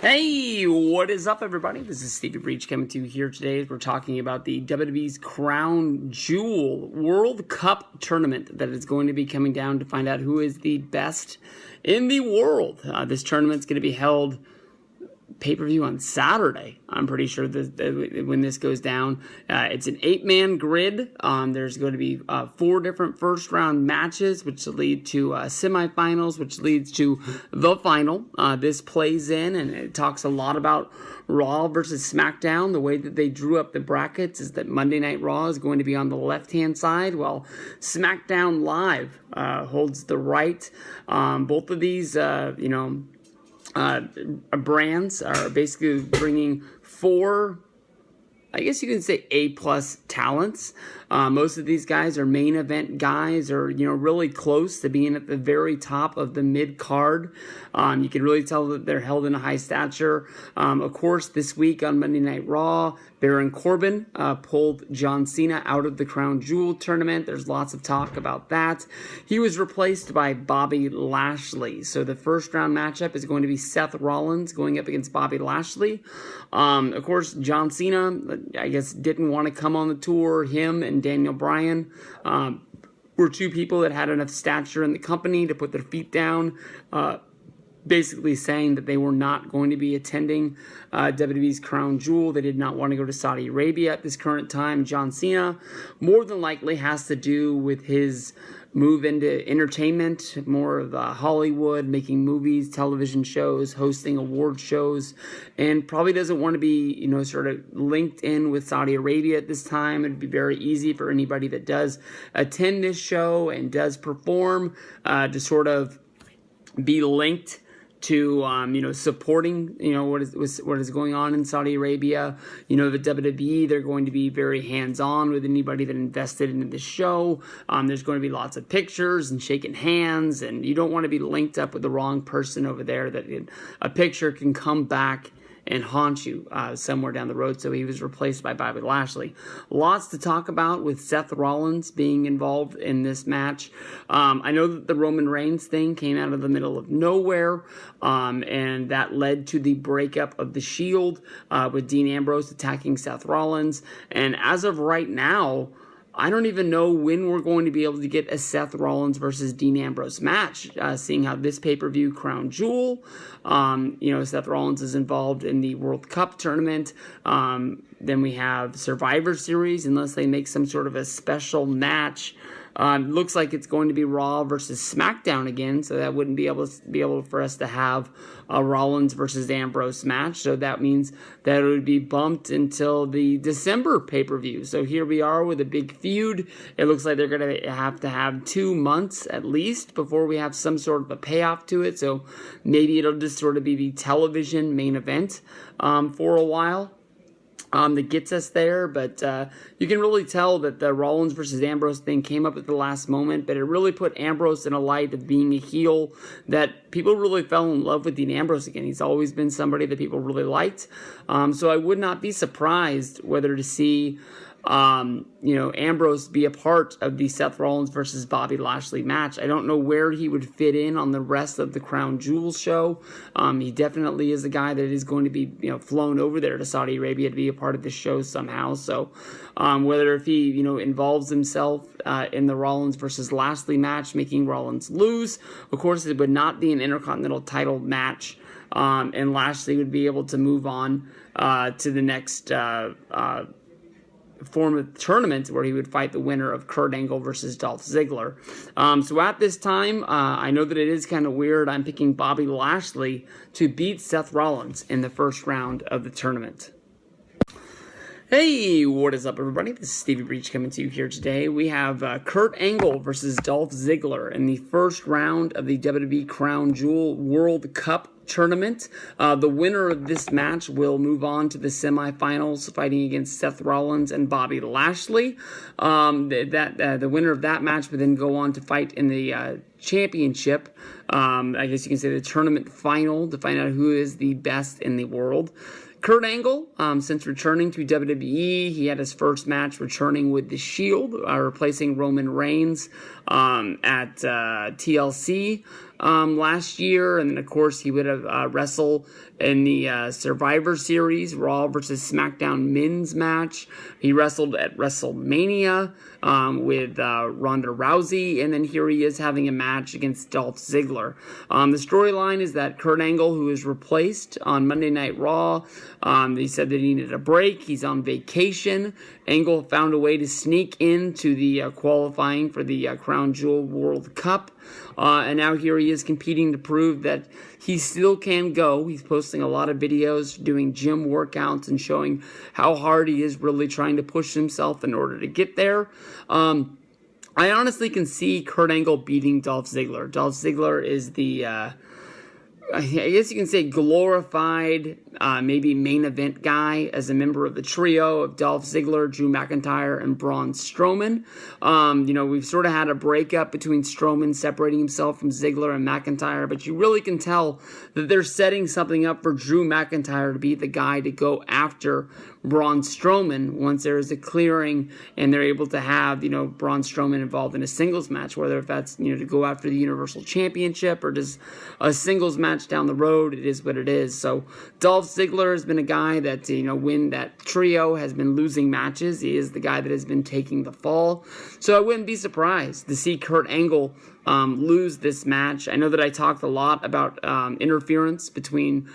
Hey, what is up, everybody? This is Stevie Breach coming to you here today. We're talking about the WWE's Crown Jewel World Cup tournament that is going to be coming down to find out who is the best in the world. This tournament's going to be held pay-per-view on Saturday. I'm pretty sure that when this goes down, it's an 8-man grid. There's going to be 4 different first-round matches, which lead to semifinals, which leads to the final. This plays in, and it talks a lot about Raw versus SmackDown. The way that they drew up the brackets is that Monday Night Raw is going to be on the left-hand side, while SmackDown Live holds the right. Both of these, brands are basically bringing 4, I guess you could say A-plus talents. Most of these guys are main event guys, or really close to being at the very top of the mid card. You can really tell that they're held in a high stature. Of course, this week on Monday Night Raw, Baron Corbin pulled John Cena out of the Crown Jewel tournament. There's lots of talk about that. He was replaced by Bobby Lashley. So the first round matchup is going to be Seth Rollins going up against Bobby Lashley. Of course, John Cena, I guess, didn't want to come on the tour. Him and Daniel Bryan were 2 people that had enough stature in the company to put their feet down, basically saying that they were not going to be attending WWE's Crown Jewel. They did not want to go to Saudi Arabia at this current time. John Cena more than likely has to do with his move into entertainment, more of Hollywood, making movies, television shows, hosting award shows, and probably doesn't want to be, sort of linked in with Saudi Arabia at this time. It'd be very easy for anybody that does attend this show and does perform to sort of be linked to supporting what is going on in Saudi Arabia. The WWE, they're going to be very hands-on with anybody that invested into the show. There's going to be lots of pictures and shaking hands, and you don't want to be linked up with the wrong person over there, that a picture can come back and haunt you somewhere down the road. So he was replaced by Bobby Lashley. Lots to talk about with Seth Rollins being involved in this match. I know that the Roman Reigns thing came out of the middle of nowhere, and that led to the breakup of the Shield with Dean Ambrose attacking Seth Rollins. And as of right now, I don't even know when we're going to be able to get a Seth Rollins versus Dean Ambrose match, seeing how this pay-per-view Crown Jewel, Seth Rollins is involved in the World Cup tournament. Then we have Survivor Series, unless they make some sort of a special match. Looks like it's going to be Raw versus SmackDown again, so that wouldn't be able for us to have a Rollins versus Ambrose match. So that means that it would be bumped until the December pay-per-view. So here we are with a big feud. It looks like they're going to have 2 months at least before we have some sort of a payoff to it. So maybe it'll just sort of be the television main event for a while. That gets us there, but you can really tell that the Rollins versus Ambrose thing came up at the last moment, but it really put Ambrose in a light of being a heel that people really fell in love with Dean Ambrose again. He's always been somebody that people really liked, so I would not be surprised whether to see Ambrose be a part of the Seth Rollins versus Bobby Lashley match. I don't know where he would fit in on the rest of the Crown Jewel show. He definitely is a guy that is going to be, flown over there to Saudi Arabia to be a part of the show somehow. So, whether if he, involves himself in the Rollins versus Lashley match, making Rollins lose, of course, it would not be an Intercontinental title match. And Lashley would be able to move on to the next form of tournament where he would fight the winner of Kurt Angle versus Dolph Ziggler. So at this time, I know that it is kind of weird. I'm picking Bobby Lashley to beat Seth Rollins in the first round of the tournament. Hey, what is up, everybody? This is Stevie Breach coming to you here today. We have Kurt Angle versus Dolph Ziggler in the first round of the WWE Crown Jewel World Cup tournament. The winner of this match will move on to the semifinals, fighting against Seth Rollins and Bobby Lashley. The winner of that match would then go on to fight in the championship. I guess you can say the tournament final, to find out who is the best in the world. Kurt Angle, since returning to WWE, he had his first match returning with The Shield, replacing Roman Reigns at TLC. last year, and then of course he would have wrestled in the Survivor Series Raw versus SmackDown men's match. He wrestled at WrestleMania with Ronda Rousey, and then here he is having a match against Dolph Ziggler. The storyline is that Kurt Angle, who is replaced on Monday Night Raw, he said that he needed a break. He's on vacation. Angle found a way to sneak into the qualifying for the Crown Jewel World Cup. And now here he is competing to prove that he still can go. He's posting a lot of videos, doing gym workouts, and showing how hard he is really trying to push himself in order to get there. I honestly can see Kurt Angle beating Dolph Ziggler. Dolph Ziggler is the I guess you can say glorified, maybe main event guy as a member of the trio of Dolph Ziggler, Drew McIntyre, and Braun Strowman. We've sort of had a breakup between Strowman separating himself from Ziggler and McIntyre, but you really can tell that they're setting something up for Drew McIntyre to be the guy to go after Braun Strowman once there is a clearing and they're able to have, Braun Strowman involved in a singles match, whether if that's, to go after the Universal Championship or just a singles match down the road. It is what it is. So Dolph Ziggler has been a guy that, when that trio has been losing matches, he is the guy that has been taking the fall. So I wouldn't be surprised to see Kurt Angle lose this match. I know that I talked a lot about interference between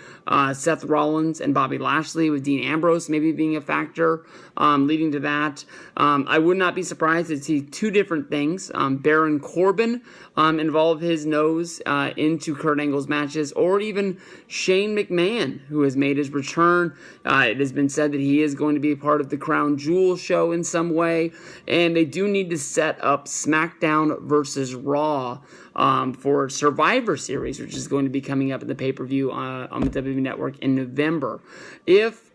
Seth Rollins and Bobby Lashley, with Dean Ambrose maybe being a factor leading to that. I would not be surprised to see two different things. Baron Corbin involve his nose into Kurt Angle's matches, or even Shane McMahon, who has made his return. It has been said that he is going to be a part of the Crown Jewel show in some way, and they do need to set up SmackDown versus Raw for Survivor Series, which is going to be coming up at the pay-per-view on the WWE Network in November. If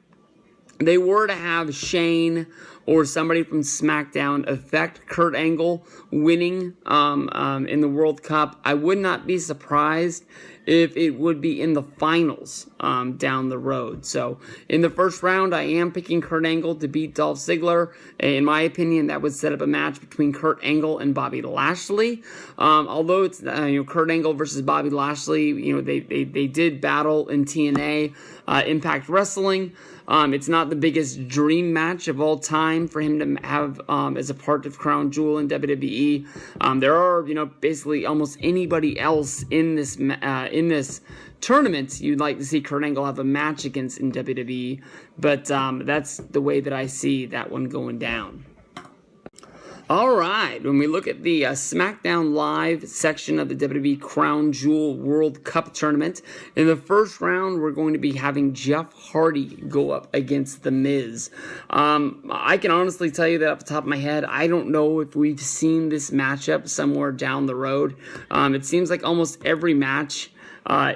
they were to have Shane or somebody from SmackDown affect Kurt Angle winning in the World Cup, I would not be surprised if it would be in the finals down the road. So in the first round, I am picking Kurt Angle to beat Dolph Ziggler. In my opinion, that would set up a match between Kurt Angle and Bobby Lashley. Although it's Kurt Angle versus Bobby Lashley, they did battle in TNA Impact Wrestling. It's not the biggest dream match of all time for him to have as a part of Crown Jewel in WWE. There are, basically almost anybody else in this tournament you'd like to see Kurt Angle have a match against in WWE, but that's the way that I see that one going down. All right, when we look at the SmackDown Live section of the WWE Crown Jewel World Cup tournament, in the first round, we're going to be having Jeff Hardy go up against The Miz. I can honestly tell you that off the top of my head, I don't know if we've seen this matchup somewhere down the road. It seems like almost every match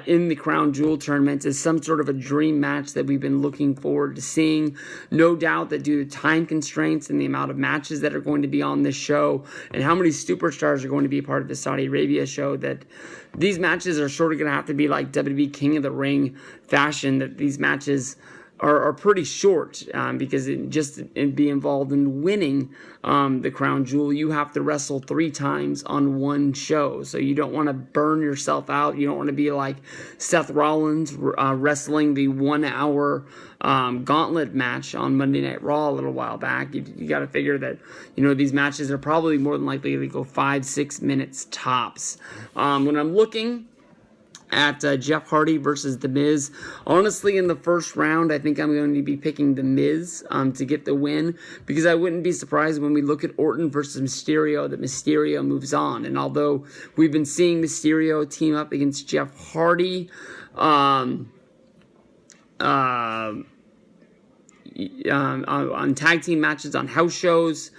in the Crown Jewel tournament is some sort of a dream match that we've been looking forward to seeing. No doubt that due to time constraints and the amount of matches that are going to be on this show and how many superstars are going to be a part of the Saudi Arabia show, that these matches are sort of going to have to be like WWE King of the Ring fashion, that these matches are pretty short because it be involved in winning the Crown Jewel, you have to wrestle 3 times on one show. So you don't want to burn yourself out. You don't want to be like Seth Rollins wrestling the 1-hour gauntlet match on Monday Night Raw a little while back. You got to figure that these matches are probably more than likely to go 5-6 minutes tops. When I'm looking at Jeff Hardy versus The Miz, honestly, in the first round, I think I'm going to be picking The Miz to get the win, because I wouldn't be surprised when we look at Orton versus Mysterio that Mysterio moves on. And although we've been seeing Mysterio team up against Jeff Hardy on tag team matches on house shows,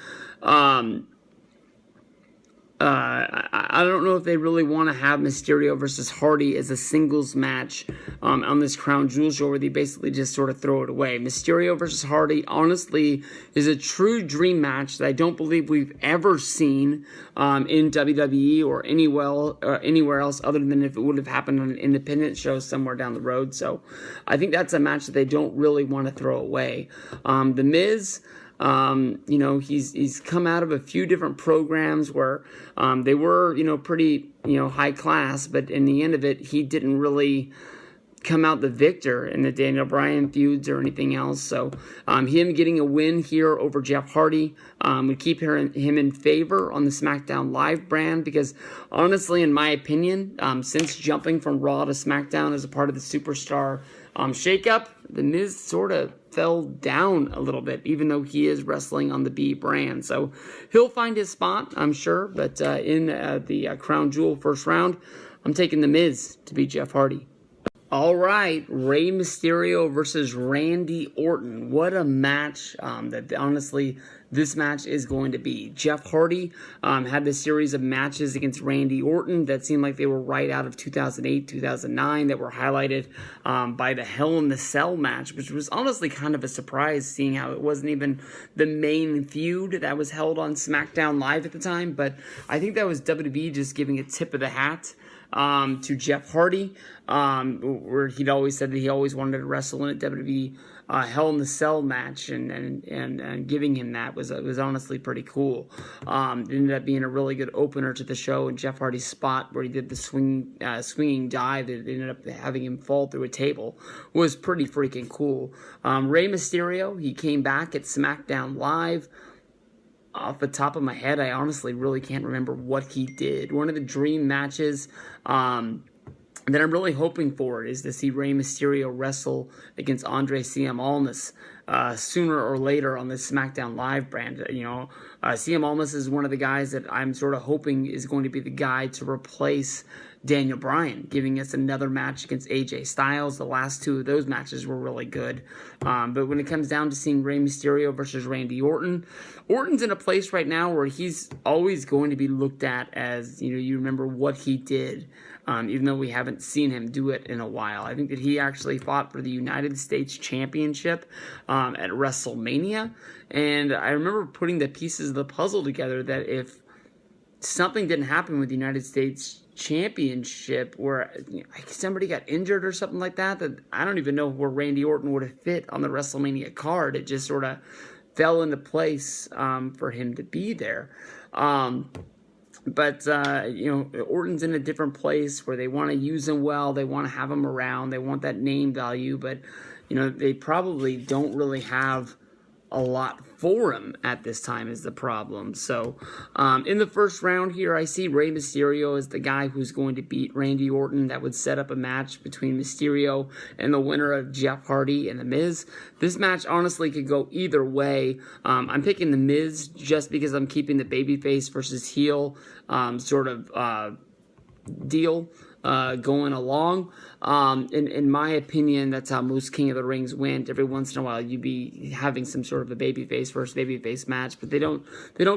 I don't know if they really want to have Mysterio versus Hardy as a singles match on this Crown Jewel show, where they basically just sort of throw it away. Mysterio versus Hardy, honestly, is a true dream match that I don't believe we've ever seen in WWE or anywhere else other than if it would have happened on an independent show somewhere down the road. So I think that's a match that they don't really want to throw away. The Miz, You know, he's come out of a few different programs where they were, you know, pretty, you know, high class, but in the end of it, he didn't really come out the victor in the Daniel Bryan feuds or anything else. So him getting a win here over Jeff Hardy would keep him in favor on the SmackDown Live brand, because honestly, in my opinion, since jumping from Raw to SmackDown as a part of the Superstar shakeup, The Miz sort of fell down a little bit, even though he is wrestling on the B brand. So he'll find his spot, I'm sure, but in the Crown Jewel first round, I'm taking The Miz to beat Jeff Hardy. All right, Rey Mysterio versus Randy Orton. What a match that honestly this match is going to be. Jeff Hardy had this series of matches against Randy Orton that seemed like they were right out of 2008, 2009, that were highlighted by the Hell in the Cell match, which was honestly kind of a surprise, seeing how it wasn't even the main feud that was held on SmackDown Live at the time. But I think that was WWE just giving a tip of the hat to Jeff Hardy, where he'd always said that he always wanted to wrestle in a WWE Hell in the Cell match, and giving him that was honestly pretty cool. It ended up being a really good opener to the show, and Jeff Hardy's spot where he did the swinging dive that ended up having him fall through a table was pretty freaking cool. Rey Mysterio, he came back at SmackDown Live. Off the top of my head, I honestly really can't remember what he did. One of the dream matches that I'm really hoping for is to see Rey Mysterio wrestle against Andre CM Almas sooner or later on the SmackDown Live brand. You know, CM Almas is one of the guys that I'm sort of hoping is going to be the guy to replace Daniel Bryan, giving us another match against AJ Styles. The last two of those matches were really good. But when it comes down to seeing Rey Mysterio versus Randy Orton, Orton's in a place right now where he's always going to be looked at as, you know, you remember what he did, even though we haven't seen him do it in a while. I think that he actually fought for the United States Championship at WrestleMania, and I remember putting the pieces of the puzzle together that if something didn't happen with the United States Championship, where somebody got injured or something like that, that I don't even know where Randy Orton would have fit on the WrestleMania card. It just sort of fell into place for him to be there. But you know, Orton's in a different place where they want to use him well, they want to have him around, they want that name value, but you know, they probably don't really have a lot for him at this time is the problem. So in the first round here, I see Rey Mysterio as the guy who's going to beat Randy Orton. That would set up a match between Mysterio and the winner of Jeff Hardy and The Miz. This match honestly could go either way. I'm picking The Miz just because I'm keeping the babyface versus heel sort of deal going along. In my opinion, that's how most King of the Rings went. Every once in a while, you'd be having some sort of a babyface versus babyface match, but they don't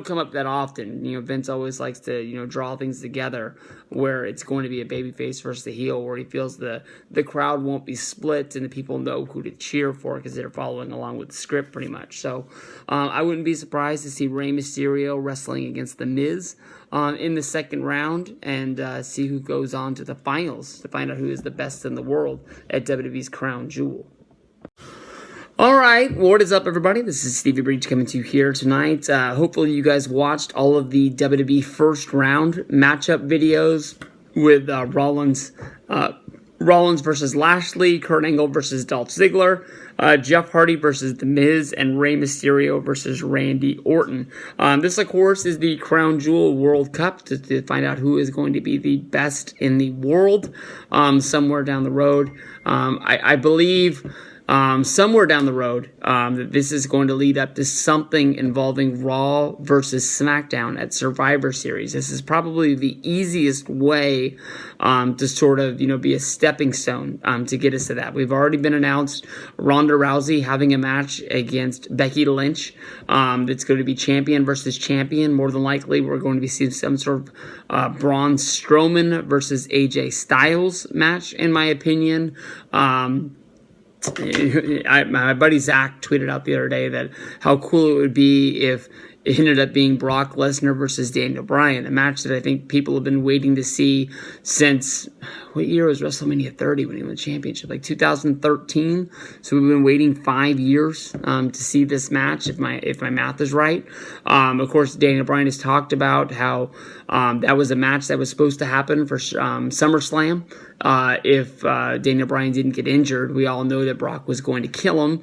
come up that often. You know, Vince always likes to, you know, draw things together where it's going to be a babyface versus the heel, where he feels the crowd won't be split and the people know who to cheer for because they're following along with the script pretty much. So I wouldn't be surprised to see Rey Mysterio wrestling against The Miz in the second round, and see who goes on to the finals to find out who is the best in the world at WWE's Crown Jewel. All right, what is up, everybody? This is Stevie Breach coming to you here tonight. Hopefully you guys watched all of the WWE first round matchup videos with Rollins versus Lashley, Kurt Angle versus Dolph Ziggler, Jeff Hardy versus The Miz, and Rey Mysterio versus Randy Orton. This, of course, is the Crown Jewel World Cup to find out who is going to be the best in the world somewhere down the road. I believe somewhere down the road that this is going to lead up to something involving Raw versus SmackDown at Survivor Series. This is probably the easiest way to sort of, you know, be a stepping stone to get us to that. We've already been announced Ronda Rousey having a match against Becky Lynch. That's going to be champion versus champion. More than likely, we're going to be seeing some sort of Braun Strowman versus AJ Styles match, in my opinion. My buddy Zach tweeted out the other day that how cool it would be if it ended up being Brock Lesnar versus Daniel Bryan, a match that I think people have been waiting to see since what year was WrestleMania 30 when he won the championship? Like 2013. So we've been waiting 5 years to see this match, if my math is right. Of course, Daniel Bryan has talked about how that was a match that was supposed to happen for SummerSlam. If Daniel Bryan didn't get injured, we all know that Brock was going to kill him.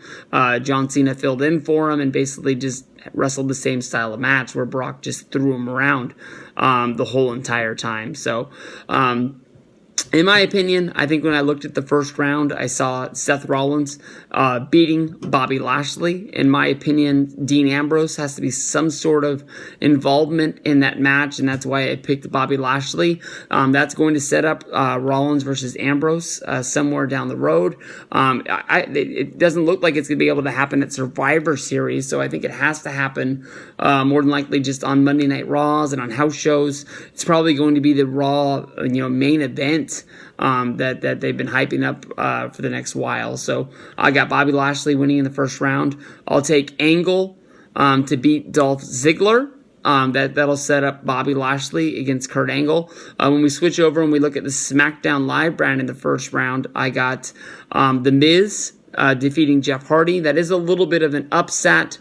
John Cena filled in for him and basically just wrestled the same style of match where Brock just threw him around the whole entire time. So, in my opinion, I think when I looked at the first round, I saw Seth Rollins beating Bobby Lashley. In my opinion, Dean Ambrose has to be some sort of involvement in that match, and that's why I picked Bobby Lashley. That's going to set up Rollins versus Ambrose somewhere down the road. It doesn't look like it's going to be able to happen at Survivor Series, so I think it has to happen more than likely just on Monday Night Raws and on house shows. It's probably going to be the Raw, main event that they've been hyping up for the next while. So I got Bobby Lashley winning in the first round. I'll take Angle to beat Dolph Ziggler. That'll set up Bobby Lashley against Kurt Angle. When we switch over and we look at the SmackDown Live brand in the first round, I got The Miz defeating Jeff Hardy. That is a little bit of an upset.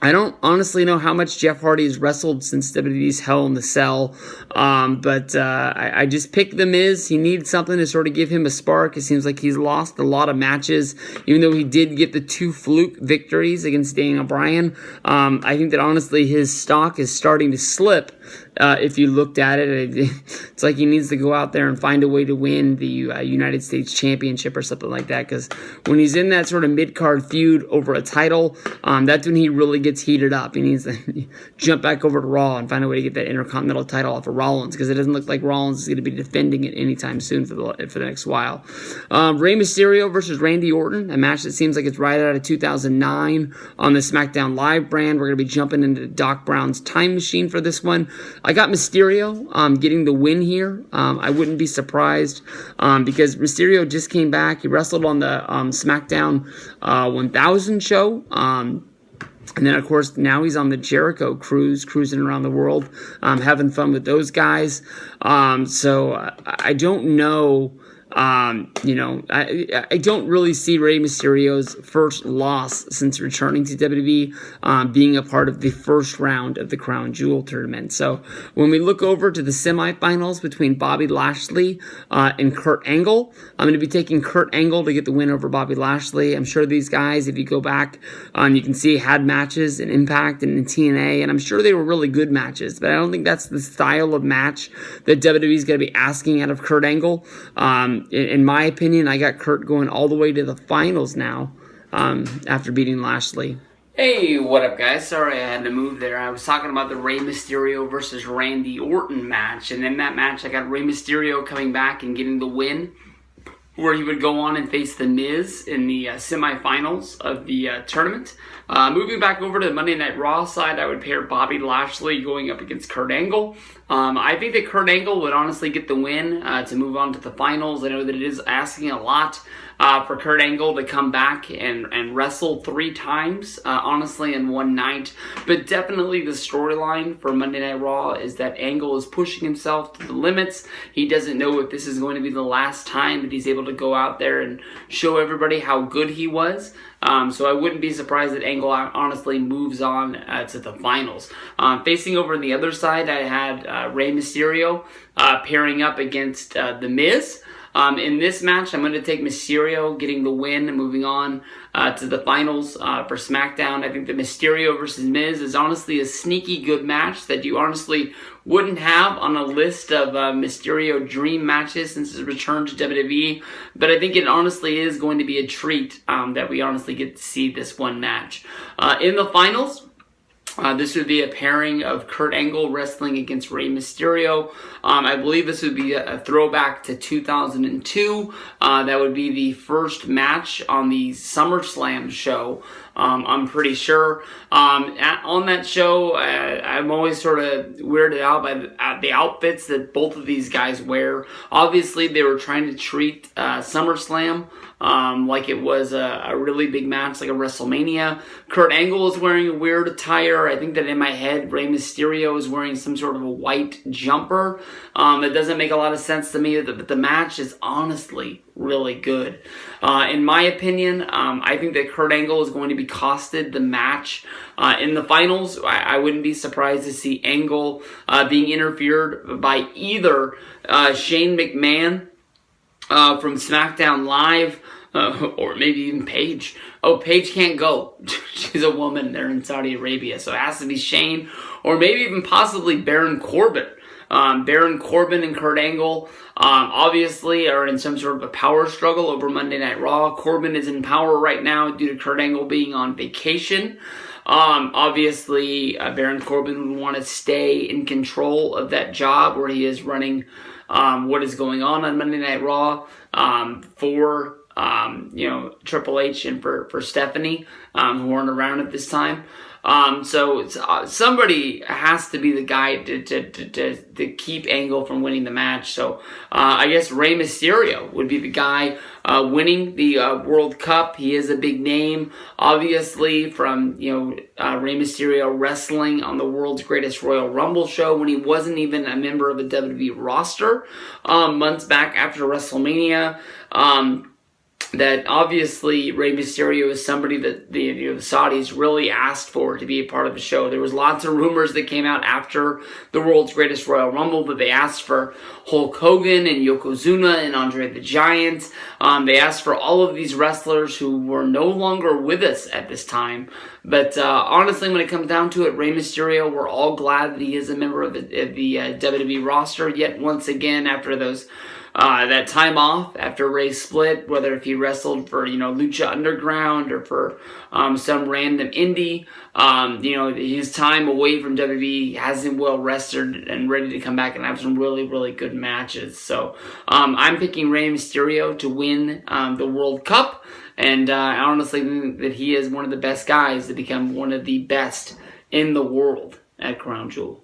I don't honestly know how much Jeff Hardy has wrestled since WWE's Hell in the Cell, but I just picked The Miz. He needs something to sort of give him a spark. It seems like he's lost a lot of matches, even though he did get the 2 fluke victories against Daniel Bryan. I think that honestly his stock is starting to slip. If you looked at it, it's like he needs to go out there and find a way to win the United States Championship or something like that, because when he's in that sort of mid-card feud over a title, that's when he really gets heated up. He needs to jump back over to Raw and find a way to get that Intercontinental title off of Rollins, because it doesn't look like Rollins is going to be defending it anytime soon for the next while. Rey Mysterio versus Randy Orton, a match that seems like it's right out of 2009 on the SmackDown Live brand. We're going to be jumping into Doc Brown's time machine for this one. I got Mysterio getting the win here. I wouldn't be surprised because Mysterio just came back. He wrestled on the SmackDown 1000 show. And then, of course, now he's on the Jericho cruise, cruising around the world, having fun with those guys. So I don't know. I don't really see Rey Mysterio's first loss since returning to WWE being a part of the first round of the Crown Jewel tournament. So when we look over to the semifinals between Bobby Lashley and Kurt Angle, I'm going to be taking Kurt Angle to get the win over Bobby Lashley. I'm sure these guys, if you go back, you can see had matches in Impact and in TNA, and I'm sure they were really good matches, but I don't think that's the style of match that WWE is going to be asking out of Kurt Angle. In my opinion, I got Kurt going all the way to the finals now after beating Lashley. Hey, what up, guys? Sorry I had to move there. I was talking about the Rey Mysterio versus Randy Orton match, and in that match, I got Rey Mysterio coming back and getting the win, where he would go on and face The Miz in the semifinals of the tournament. Moving back over to the Monday Night Raw side, I would pair Bobby Lashley going up against Kurt Angle. I think that Kurt Angle would honestly get the win to move on to the finals. I know that it is asking a lot for Kurt Angle to come back and wrestle 3 times, honestly, in one night. But definitely the storyline for Monday Night Raw is that Angle is pushing himself to the limits. He doesn't know if this is going to be the last time that he's able to go out there and show everybody how good he was. So I wouldn't be surprised that Angle honestly moves on to the finals. Facing over on the other side, I had Rey Mysterio pairing up against The Miz. In this match, I'm going to take Mysterio getting the win and moving on to the finals for SmackDown. I think the Mysterio versus Miz is honestly a sneaky good match that you honestly wouldn't have on a list of Mysterio dream matches since his return to WWE. But I think it honestly is going to be a treat that we honestly get to see this one match. In the finals, this would be a pairing of Kurt Angle wrestling against Rey Mysterio. I believe this would be a throwback to 2002. That would be the first match on the SummerSlam show I'm pretty sure. On that show, I'm always sort of weirded out by the outfits that both of these guys wear. Obviously, they were trying to treat SummerSlam like it was a really big match, like a WrestleMania. Kurt Angle is wearing a weird attire. I think that in my head, Rey Mysterio is wearing some sort of a white jumper. It doesn't make a lot of sense to me, but the match is honestly really good. In my opinion, I think that Kurt Angle is going to be costed the match in the finals. I wouldn't be surprised to see Angle being interfered by either Shane McMahon from SmackDown Live, or maybe even Paige. Oh, Paige can't go. She's a woman. They're in Saudi Arabia, so it has to be Shane, or maybe even possibly Baron Corbin. Baron Corbin and Kurt Angle obviously are in some sort of a power struggle over Monday Night Raw. Corbin is in power right now due to Kurt Angle being on vacation. Obviously, Baron Corbin would want to stay in control of that job where he is running what is going on Monday Night Raw for Triple H and for Stephanie, who aren't around at this time. So somebody has to be the guy to keep Angle from winning the match. So I guess Rey Mysterio would be the guy winning the World Cup. He is a big name, obviously, from Rey Mysterio wrestling on the World's Greatest Royal Rumble show when he wasn't even a member of the WWE roster months back after WrestleMania. That obviously Rey Mysterio is somebody that the Saudis really asked for to be a part of the show. There was lots of rumors that came out after the World's Greatest Royal Rumble that they asked for Hulk Hogan and Yokozuna and Andre the Giant. They asked for all of these wrestlers who were no longer with us at this time. But honestly, when it comes down to it, Rey Mysterio, we're all glad that he is a member of the WWE roster. Yet once again, after those that time off after Rey split, whether if he wrestled for Lucha Underground or for some random indie, his time away from WWE has him well rested and ready to come back and have some really, really good matches. So I'm picking Rey Mysterio to win the World Cup, and I honestly think that he is one of the best guys to become one of the best in the world at Crown Jewel.